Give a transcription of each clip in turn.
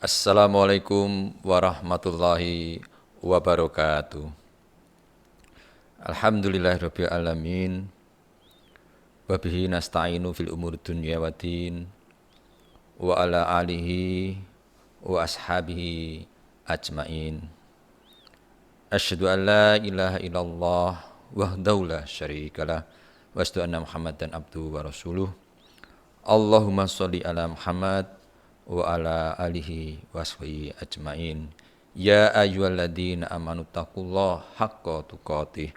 Assalamualaikum warahmatullahi wabarakatuh. Alhamdulillahirabbil alamin. Wa bihi nasta'inu fil umuri dunya waddin. Wa ala alihi wa ashabihi ajmain. Asyhadu an la ilaha illallah wahdahu la syarikalah wa asyhadu anna Muhammadan abduhu wa rasuluh. Allahumma sholli ala Muhammad wa ala alihi washabihi ajmain. Ya ayyuhalladzina amanu taqullaha haqqa tuqatih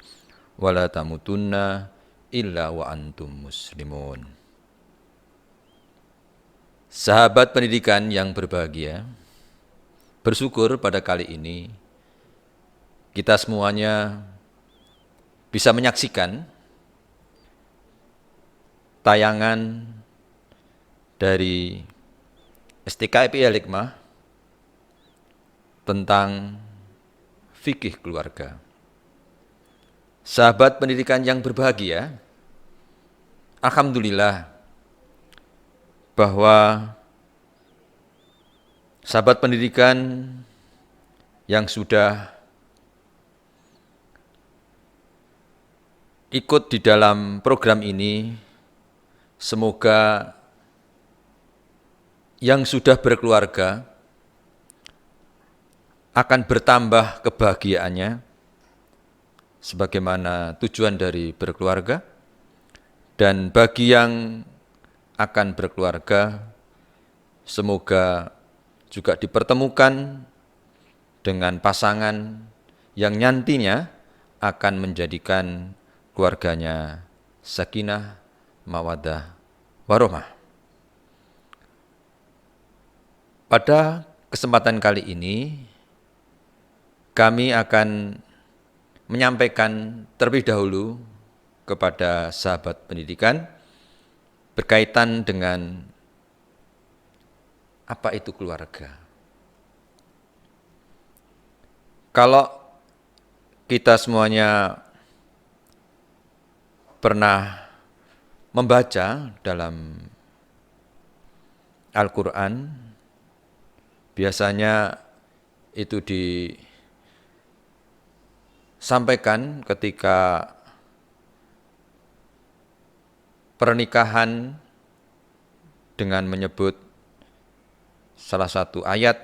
wa la tamutunna illa wa antum muslimun. Sahabat pendidikan yang berbahagia, bersyukur pada kali ini kita semuanya bisa menyaksikan tayangan dari STKIP Al-Hikmah tentang fikih keluarga. Sahabat pendidikan yang berbahagia, alhamdulillah bahwa sahabat pendidikan yang sudah ikut di dalam program ini, semoga yang sudah berkeluarga akan bertambah kebahagiaannya sebagaimana tujuan dari berkeluarga, dan bagi yang akan berkeluarga semoga juga dipertemukan dengan pasangan yang nantinya akan menjadikan keluarganya sakinah, mawaddah, warahmah. Pada kesempatan kali ini, kami akan menyampaikan terlebih dahulu kepada sahabat pendidikan berkaitan dengan apa itu keluarga. Kalau kita semuanya pernah membaca dalam Al-Quran, biasanya itu disampaikan ketika pernikahan dengan menyebut salah satu ayat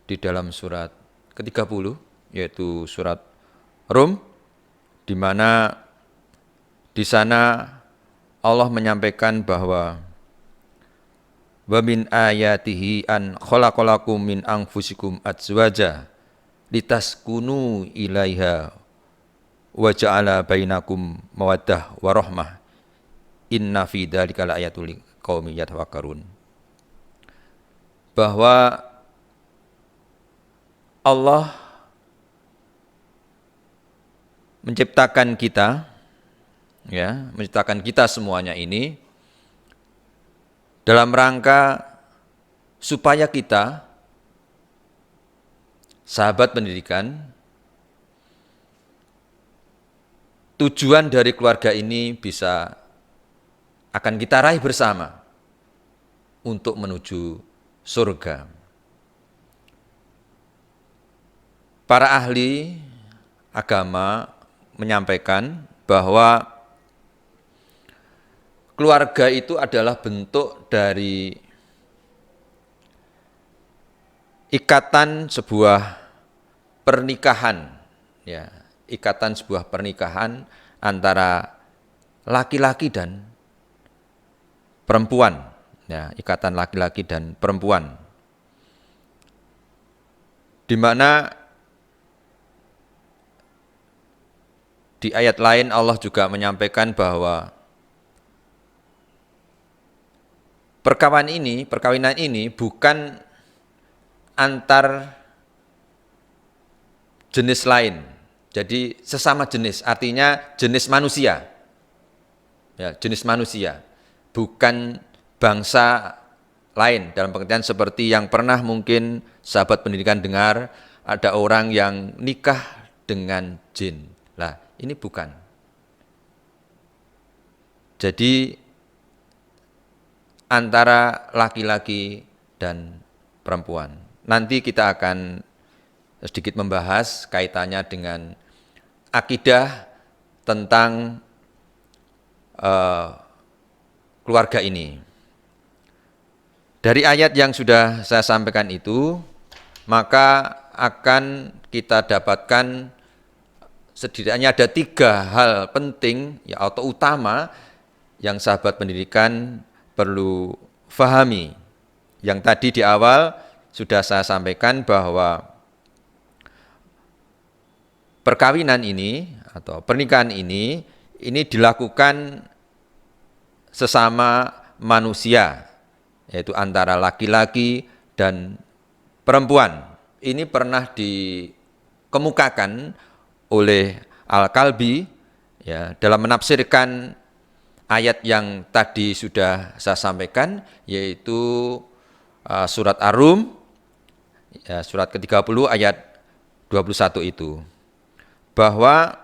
di dalam surat ke-30, yaitu surat Rum, di mana di sana Allah menyampaikan bahwa wa min ayatihi an khalaqalakum min anfusikum azwaja litaskunu ilaiha wa ja'ala bainakum mawaddah wa rahmah inna fi dzalika laayatul liqaumin yatafakkarun. Bahwa Allah menciptakan kita, menciptakan kita semuanya ini dalam rangka supaya kita, sahabat pendidikan, tujuan dari keluarga ini bisa akan kita raih bersama untuk menuju surga. Para ahli agama menyampaikan bahwa keluarga itu adalah bentuk dari ikatan sebuah pernikahan, ikatan sebuah pernikahan antara laki-laki dan perempuan, ikatan laki-laki dan perempuan, di mana di ayat lain Allah juga menyampaikan bahwa perkawinan ini bukan antar jenis lain. Jadi sesama jenis, artinya jenis manusia. Jenis manusia. Bukan bangsa lain, dalam pengertian seperti yang pernah mungkin sahabat pendidikan dengar, ada orang yang nikah dengan jin. Lah, ini bukan. Jadi antara laki-laki dan perempuan. nanti kita akan sedikit membahas kaitannya dengan akidah tentang keluarga ini. Dari ayat yang sudah saya sampaikan itu, maka akan kita dapatkan setidaknya ada 3 hal penting ya, atau utama yang sahabat pendidikan perlu fahami. Yang tadi di awal sudah saya sampaikan bahwa perkawinan ini atau pernikahan ini dilakukan sesama manusia, yaitu antara laki-laki dan perempuan. Ini pernah dikemukakan oleh Al-Kalbi ya, dalam menafsirkan ayat yang tadi sudah saya sampaikan, yaitu surat Ar-Rum ya, surat ke-30 ayat 21 itu, bahwa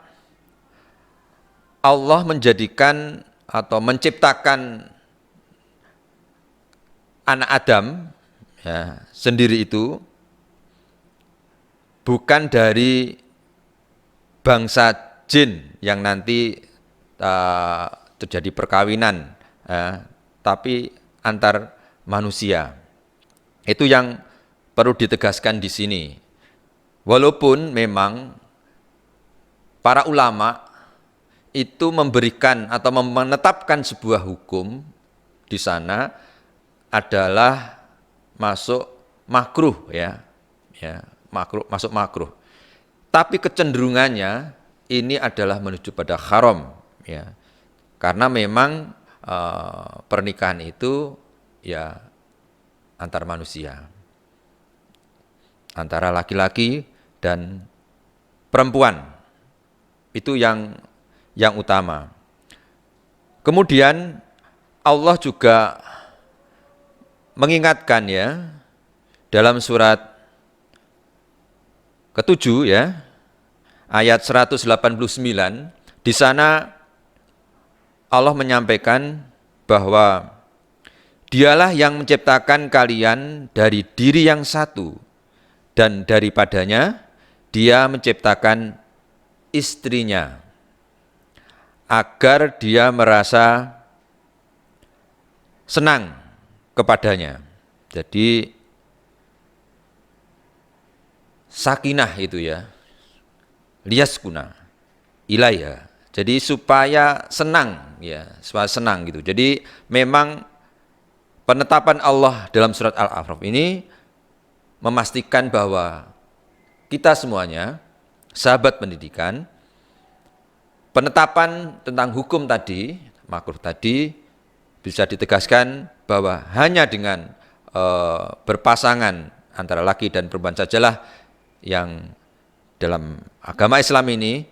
Allah menjadikan atau menciptakan anak Adam ya, sendiri itu bukan dari bangsa jin yang nanti terjadi perkawinan, tapi antar manusia. Itu yang perlu ditegaskan di sini. Walaupun memang para ulama itu memberikan atau menetapkan sebuah hukum di sana adalah masuk makruh ya, masuk makruh. Tapi kecenderungannya ini adalah menuju pada haram ya, karena memang pernikahan itu ya antar manusia, antara laki-laki dan perempuan, itu yang utama. Kemudian Allah juga mengingatkan ya dalam surat ke-7 ya, ayat 189, di sana Allah menyampaikan bahwa Dialah yang menciptakan kalian dari diri yang satu, dan daripadanya Dia menciptakan istrinya, agar dia merasa senang kepadanya. Jadi sakinah itu ya, liyaskuna ilaiha. Jadi supaya senang ya, supaya senang gitu. Jadi memang penetapan Allah dalam surat Al-A'raf ini memastikan bahwa kita semuanya, sahabat pendidikan, penetapan tentang hukum tadi, makruh tadi, bisa ditegaskan bahwa hanya dengan berpasangan antara laki dan perempuan sajalah yang dalam agama Islam ini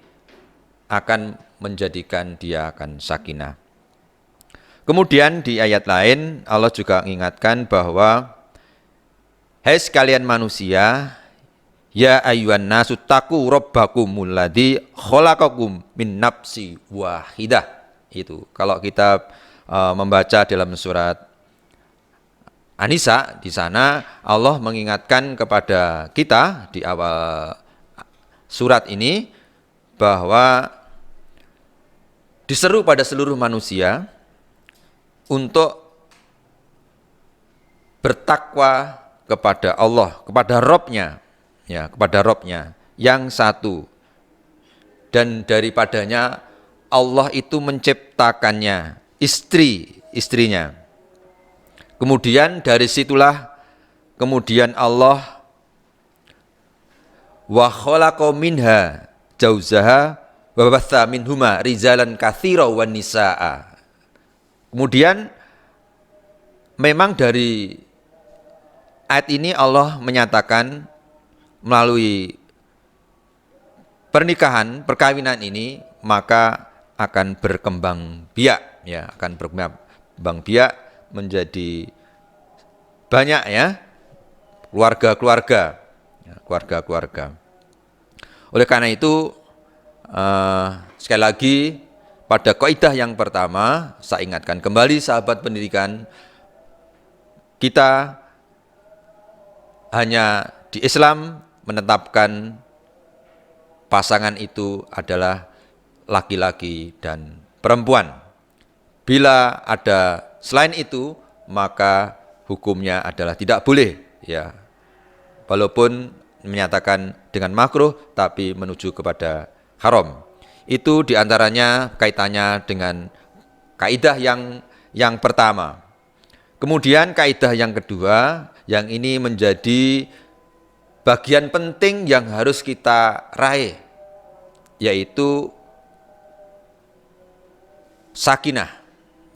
akan menjadikan dia akan sakinah. Kemudian di ayat lain Allah juga mengingatkan bahwa hai sekalian manusia, ya ayyuhan nasu taqu rabbakumul ladzi khalaqakum min nafsi wahidah. Itu kalau kita membaca dalam surat An-Nisa, di sana Allah mengingatkan kepada kita di awal surat ini bahwa diseru pada seluruh manusia untuk bertakwa kepada Allah, kepada Robnya, ya, kepada Robnya yang satu, dan daripadanya Allah itu menciptakannya istrinya. Kemudian dari situlah kemudian Allah wa khalaqa minha jauzaha wa batha minhuma rijalan katsira wan nisaa. Kemudian memang dari ayat ini Allah menyatakan melalui pernikahan, perkawinan ini maka akan berkembang biak ya, akan berkembang biak menjadi banyak ya keluarga-keluarga. Oleh karena itu sekali lagi pada kaidah yang pertama saya ingatkan kembali sahabat pendidikan, kita hanya di Islam menetapkan pasangan itu adalah laki-laki dan perempuan. Bila ada selain itu, maka hukumnya adalah tidak boleh, ya. Walaupun menyatakan dengan makruh, tapi menuju kepada haram. Itu diantaranya kaitannya dengan kaidah yang pertama. Kemudian kaidah yang kedua, yang ini menjadi bagian penting yang harus kita raih, yaitu sakinah.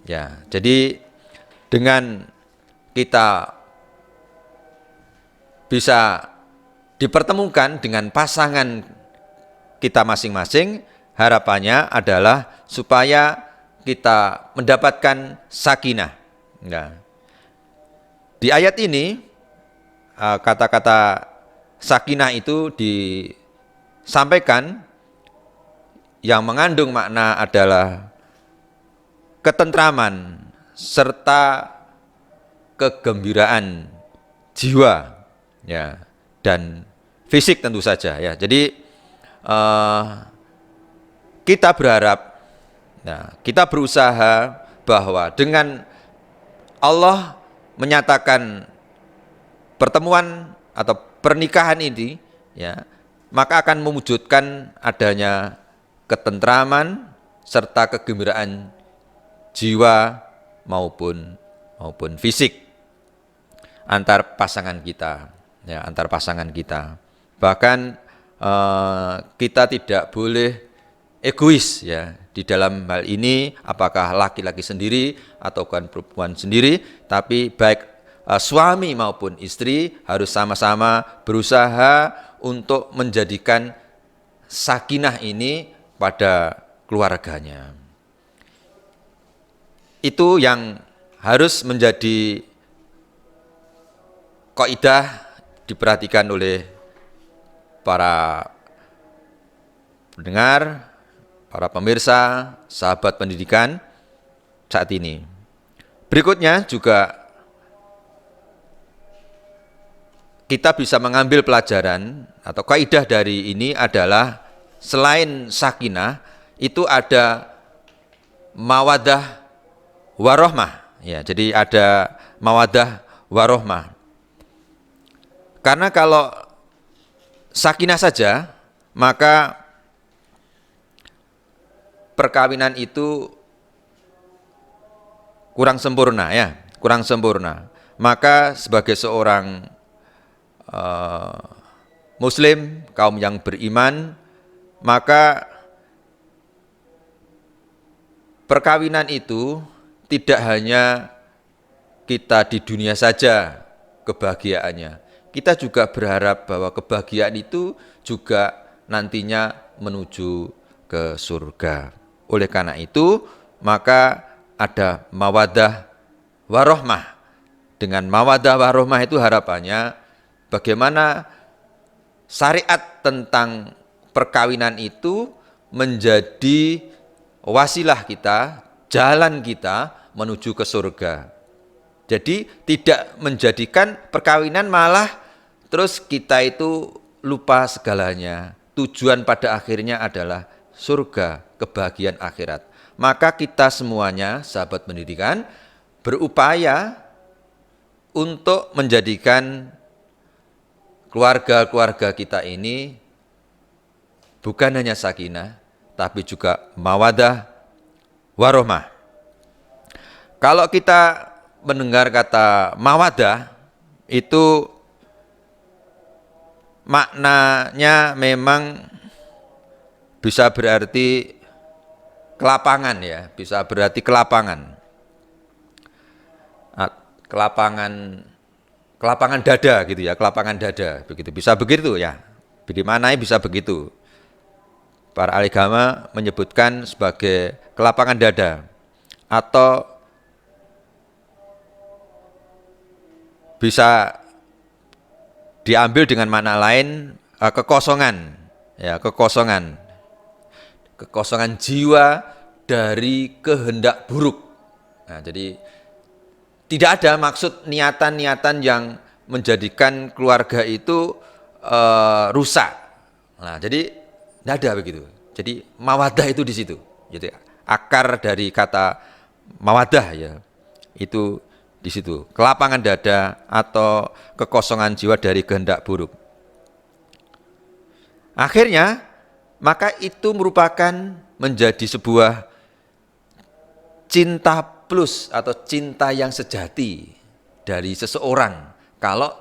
Ya, jadi dengan kita bisa dipertemukan dengan pasangan kita masing-masing, harapannya adalah supaya kita mendapatkan sakinah. Nah, di ayat ini kata-kata sakinah itu disampaikan yang mengandung makna adalah ketentraman serta kegembiraan jiwa, ya, dan fisik tentu saja, ya. Jadi kita berharap, nah, kita berusaha bahwa dengan Allah menyatakan pertemuan atau pernikahan ini, ya, maka akan mewujudkan adanya ketentraman serta kegembiraan jiwa maupun fisik antar pasangan kita, ya, antar pasangan kita. Bahkan kita tidak boleh egois, ya, di dalam hal ini, apakah laki-laki sendiri atau perempuan sendiri, tapi baik suami maupun istri harus sama-sama berusaha untuk menjadikan sakinah ini pada keluarganya. Itu yang harus menjadi kaidah diperhatikan oleh para pendengar, para pemirsa, sahabat pendidikan saat ini. Berikutnya juga kita bisa mengambil pelajaran atau kaidah dari ini adalah selain sakinah itu ada mawaddah warahmah, ya. Jadi ada mawaddah warahmah. Karena kalau sakinah saja, maka perkawinan itu kurang sempurna, ya, kurang sempurna. Maka sebagai seorang muslim, kaum yang beriman, maka perkawinan itu tidak hanya kita di dunia saja kebahagiaannya. Kita juga berharap bahwa kebahagiaan itu juga nantinya menuju ke surga. Oleh karena itu, maka ada mawaddah warahmah. Dengan mawaddah warahmah itu harapannya bagaimana syariat tentang perkawinan itu menjadi wasilah kita, jalan kita menuju ke surga. Jadi tidak menjadikan perkawinan malah terus kita itu lupa segalanya. Tujuan pada akhirnya adalah surga, kebahagiaan akhirat. Maka kita semuanya, sahabat pendidikan, berupaya untuk menjadikan keluarga-keluarga kita ini bukan hanya sakinah, tapi juga mawaddah warahmah. Kalau kita mendengar kata mawaddah, itu maknanya memang bisa berarti kelapangan, ya, bisa berarti kelapangan. Kelapangan dada gitu, ya, kelapangan dada begitu. Bisa begitu, ya. Dimaknai bisa begitu. Para ahli agama menyebutkan sebagai kelapangan dada atau bisa diambil dengan makna lain kekosongan, ya, kekosongan jiwa dari kehendak buruk. Nah, jadi tidak ada maksud niatan-niatan yang menjadikan keluarga itu rusak. Nah, jadi tidak ada begitu. Jadi mawadah itu di situ. Jadi akar dari kata mawadah ya itu di situ. Kelapangan dada atau kekosongan jiwa dari kehendak buruk. Akhirnya maka itu merupakan menjadi sebuah cinta plus atau cinta yang sejati dari seseorang kalau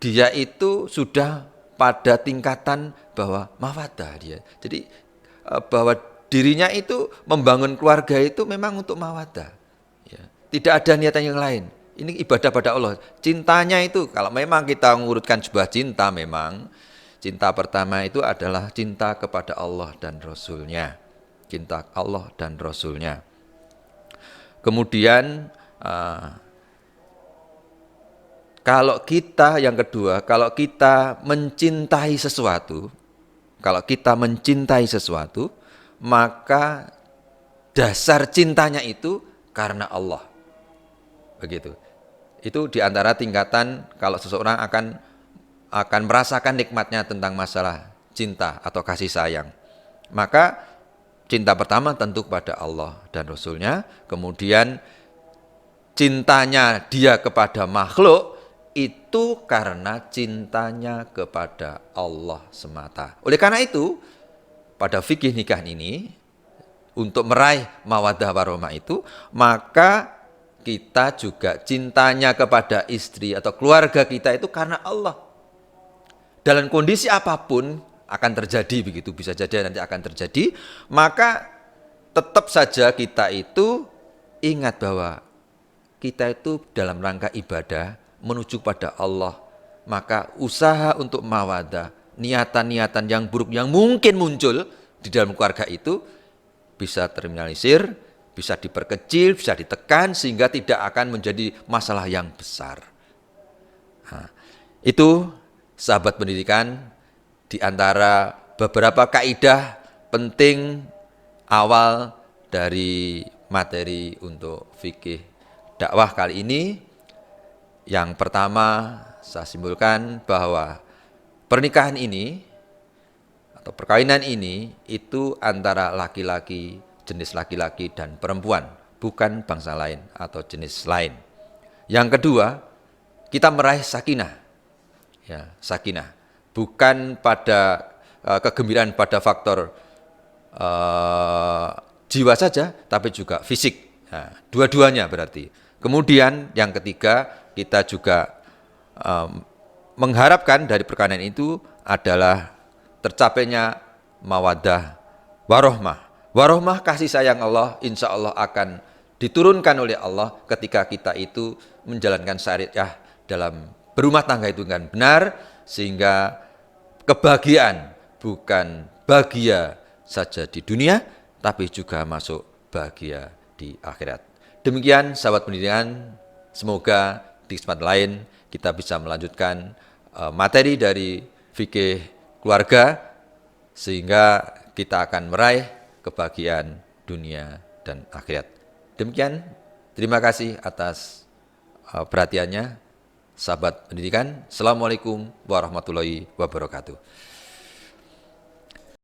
dia itu sudah pada tingkatan bahwa mawaddah dia. Jadi bahwa dirinya itu membangun keluarga itu memang untuk mawaddah. Ya. Tidak ada niatan yang lain. Ini ibadah pada Allah. Cintanya itu kalau memang kita mengurutkan sebuah cinta memang cinta pertama itu adalah cinta kepada Allah dan Rasul-Nya. Cinta Allah dan Rasul-Nya. Kemudian kalau kita yang kedua, kalau kita mencintai sesuatu, maka dasar cintanya itu karena Allah. Begitu. Itu diantara tingkatan kalau seseorang akan merasakan nikmatnya tentang masalah cinta atau kasih sayang. Maka cinta pertama tentu kepada Allah dan Rasul-Nya, kemudian cintanya dia kepada makhluk itu karena cintanya kepada Allah semata. Oleh karena itu, pada fikih nikah ini, untuk meraih mawaddah warahmah itu, maka kita juga cintanya kepada istri atau keluarga kita itu karena Allah. Dalam kondisi apapun akan terjadi begitu, bisa jadi nanti akan terjadi, maka tetap saja kita itu ingat bahwa kita itu dalam rangka ibadah menuju pada Allah, maka usaha untuk mawaddah, niatan-niatan yang buruk yang mungkin muncul di dalam keluarga itu bisa terminalisir, bisa diperkecil, bisa ditekan sehingga tidak akan menjadi masalah yang besar. Nah, itu sahabat pendidikan di antara beberapa kaidah penting awal dari materi untuk fikih dakwah kali ini. Yang pertama saya simpulkan bahwa pernikahan ini atau perkawinan ini itu antara laki-laki, jenis laki-laki dan perempuan, bukan bangsa lain atau jenis lain. Yang kedua, kita meraih sakinah. Ya, sakinah. Bukan pada kegembiraan pada faktor jiwa saja, tapi juga fisik. Nah, dua-duanya berarti. Kemudian yang ketiga, kita juga mengharapkan dari perkawinan itu adalah tercapainya mawaddah warahmah. Warahmah kasih sayang Allah, insya Allah akan diturunkan oleh Allah ketika kita itu menjalankan syariat dalam berumah tangga itu dengan benar, sehingga kebahagiaan bukan bahagia saja di dunia, tapi juga masuk bahagia di akhirat. Demikian sahabat pendidikan, semoga di kesempatan lain kita bisa melanjutkan materi dari fikih keluarga sehingga kita akan meraih kebahagiaan dunia dan akhirat. Demikian, terima kasih atas perhatiannya sahabat pendidikan. Assalamualaikum warahmatullahi wabarakatuh.